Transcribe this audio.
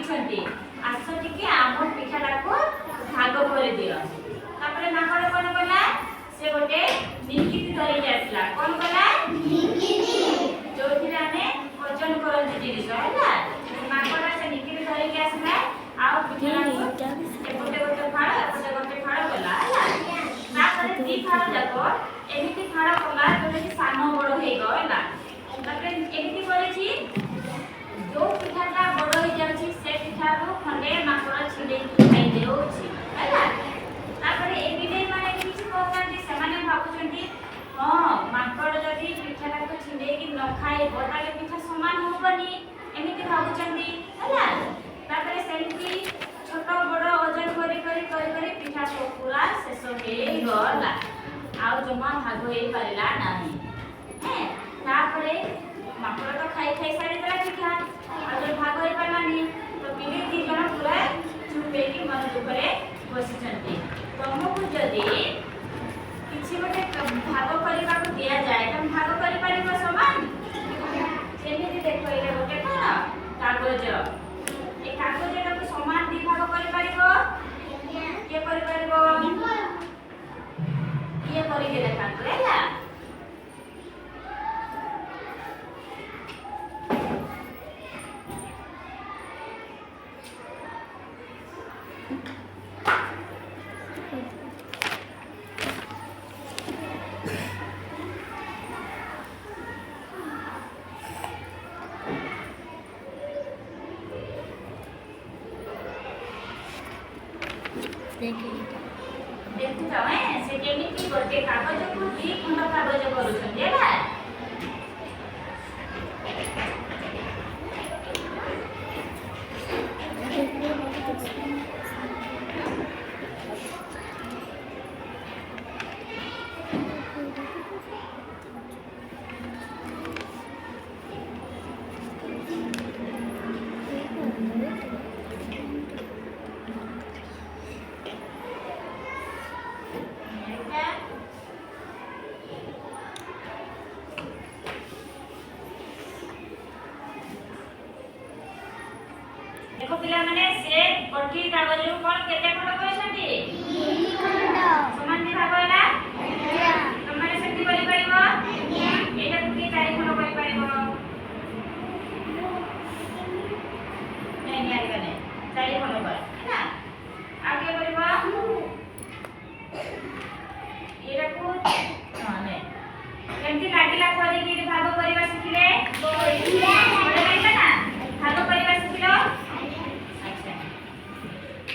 ମାଗିଛନ୍ତି ଆସ ଟିକେ ଆମ ପିଠାଟାକୁ ଭାଗ କରିଦିଅ। ତାପରେ ମାଙ୍କଡ଼ କ'ଣ କଲା ସେ ଗୋଟେ ନିକିତି ଧରିକି ଆସିଲା। କ'ଣ କଲା ଯୋଉଥିରେ ଆମେ ଓଜନ କରନ୍ତି ଜିନିଷ ହେଲା। ମାଙ୍କଡ଼ ସେ ନିକିତି ଧରିକି ଆସିଲା ଆଉ ପିଠାଟାକୁ ଏପଟେ ଗୋଟେ ଫାଳ ଏପଟେ ଗୋଟେ ଫାଳ କଲା ହେଲା। ତାପରେ ଦି ଫାଳ ଯାକ ଏମିତି ଫାଳ କଲା ଯୋଉଟାକି ସାନ ବଡ଼ ହେଇଗଲା। ତାପରେ ଏମିତି କରିଛି जो पिठाटा बड़ हो जाଉଛି से पिठारू खंडे माकड़ छिड़ेकी खाई देଉଛି हैला। तापरे ए बिलेई माने किछि कहउछन्ती से माने भाबुछन्ती हां माकड़ जदी पिठाटा को छिड़ेकी न खाइबो ताले पिठा समान होबनी एमिति भाबुछन्ती हैला। तापरे सेंती छोट बड़ ओजन करी करी करी करी पिठा को पूरा शेष हे गला आ जमा भाग होई पारिला नाही है। तापरे माकड़ तो खाई खाई सारी देला पिठा और भाग होई पालानी तो बिली दी जण पूरा चुप हेकी मन दुखरे बसिछन्ती। तुमको जदी किछि गोटे भाग करबा को दिया जाए तुम भाग करि पारिबो समान जेमिति देखो एले गोटे कोन कागज ए कागजटा को समान दी भाग करि पारिबो के करि पारिबो ये करि के देखा हैला। देखु जाए से केमिति गोटे कागज को दी खंड कागज करूछन हैला। देखो पिला माने से गोटी कागज को कोन केते खंड करछन्ती